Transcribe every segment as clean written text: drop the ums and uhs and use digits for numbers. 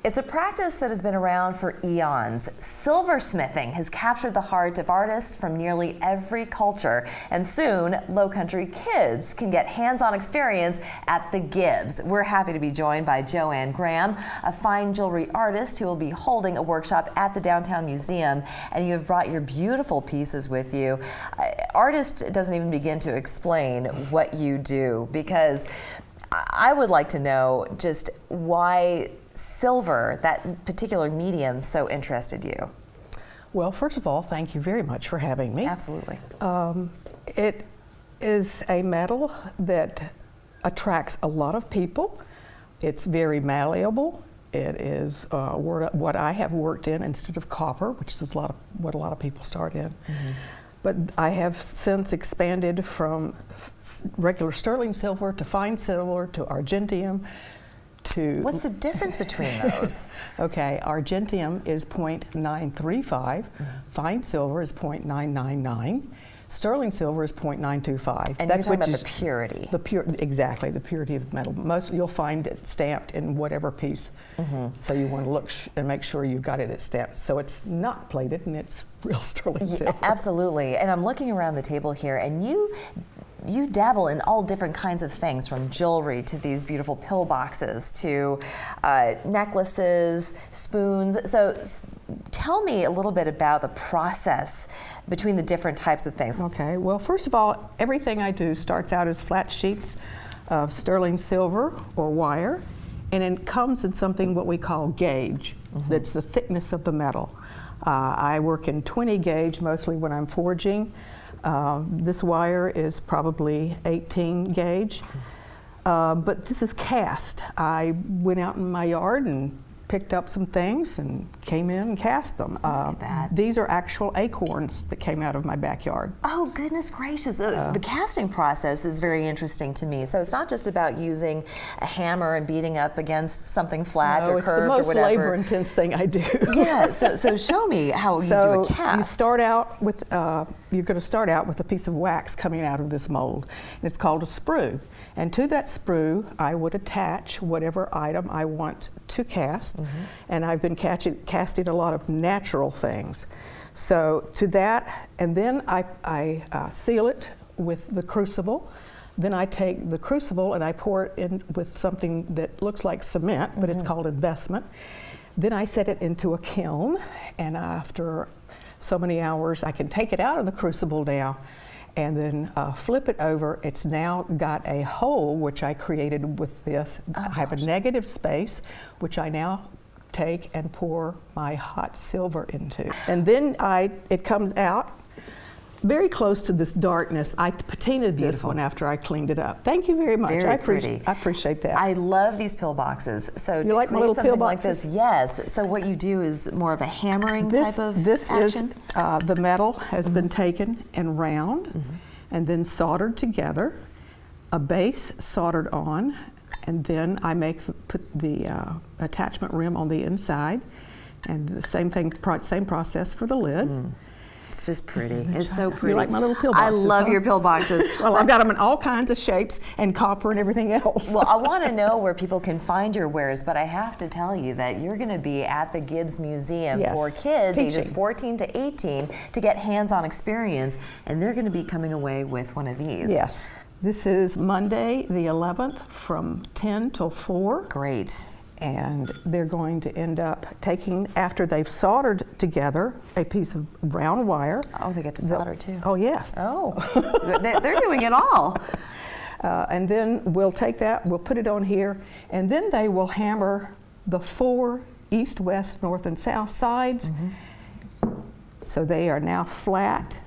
It's a practice that has been around for eons. Silversmithing has captured the heart of artists from nearly every culture, and soon Low Country kids can get hands-on experience at the Gibbes. We're happy to be joined by JoAnn Graham, a fine jewelry artist who will be holding a workshop at the Downtown Museum, and you have brought your beautiful pieces with you. Artist doesn't even begin to explain what you do, because I would like to know just why silver, that particular medium, so interested you. Well, first of all, thank you very much for having me. Absolutely. It is a metal that attracts a lot of people. It's very malleable. It is what I have worked in instead of copper, which is what a lot of people start in. Mm-hmm. But I have since expanded from regular sterling silver to fine silver to argentium to... What's the difference between those? Okay, argentium is 0.935, mm-hmm. Fine silver is 0.999, sterling silver is 0.925. And you're talking about the purity. Exactly, the purity of the metal. Most you'll find it stamped in whatever piece. Mm-hmm. So you want to look and make sure you've got it stamped. So it's not plated and it's real sterling silver. Absolutely. And I'm looking around the table here, and you dabble in all different kinds of things, from jewelry to these beautiful pill boxes to necklaces, spoons. So tell me a little bit about the process between the different types of things. Okay, well, first of all, everything I do starts out as flat sheets of sterling silver or wire, and it comes in something what we call gauge. Mm-hmm. That's the thickness of the metal. I work in 20 gauge mostly when I'm forging. This wire is probably 18 gauge, but this is cast. I went out in my yard and picked up some things and came in and cast them. These are actual acorns that came out of my backyard. Oh, goodness gracious. The casting process is very interesting to me. So it's not just about using a hammer and beating up against something flat or curved or whatever. It's the most labor-intense thing I do. Yeah, so show me how you do a cast. You start out with, you're going to start out with a piece of wax coming out of this mold. And it's called a sprue. And to that sprue, I would attach whatever item I want to cast. Mm-hmm. And I've been casting a lot of natural things. So to that, and then I seal it with the crucible. Then I take the crucible and I pour it in with something that looks like cement, but it's called investment. Then I set it into a kiln, and after so many hours, I can take it out of the crucible now and then flip it over. It's now got a hole, which I created with this. Oh, I have a negative space, which I now take and pour my hot silver into. And then it comes out very close to this darkness. I patinaed this one after I cleaned it up. Thank you very much. Very pretty. I appreciate that. I love these pill boxes. So you like my little pill boxes? Like this, yes. So what you do is more of a hammering type of action? Is the metal has been taken and round and then soldered together, a base soldered on, and then I put the attachment rim on the inside, and the same process for the lid. It's just pretty. It's so pretty. You like my little pill boxes? I love your pill boxes. Well, I've got them in all kinds of shapes and copper and everything else. Well, I want to know where people can find your wares, but I have to tell you that you're going to be at the Gibbes Museum for kids ages 14 to 18 to get hands-on experience, and they're going to be coming away with one of these. Yes. This is Monday the 11th from 10 till 4. Great. And they're going to end up taking, after they've soldered together a piece of brown wire. Oh, they get to solder too. Oh, yes. Oh, they're doing it all. And then we'll take that, we'll put it on here, and then they will hammer the 4 east, west, north, and south sides. So they are now flat.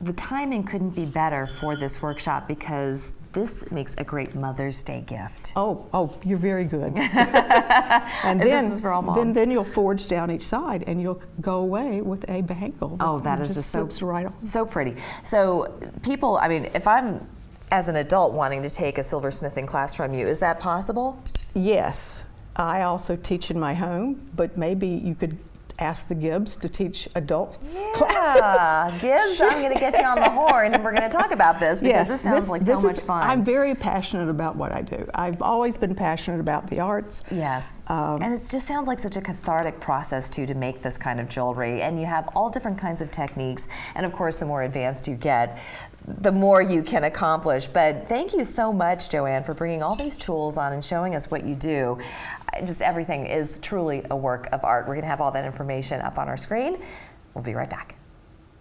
The timing couldn't be better for this workshop, because this makes a great Mother's Day gift. Oh, you're very good. And then, this is for all moms. Then you'll forge down each side, and you'll go away with a bangle. Oh, that is just so pretty. So people, I mean, if I'm as an adult wanting to take a silversmithing class from you, is that possible? Yes. I also teach in my home, but maybe you could asked the Gibbes to teach adults Yeah, classes. Gibbes, I'm going to get you on the horn and we're going to talk about this because this sounds like so much fun. I'm very passionate about what I do. I've always been passionate about the arts. Yes, and it just sounds like such a cathartic process too to make this kind of jewelry, and you have all different kinds of techniques, and of course the more advanced you get, the more you can accomplish. But thank you so much, JoAnn, for bringing all these tools on and showing us what you do. Just everything is truly a work of art. We're going to have all that information up on our screen. We'll be right back.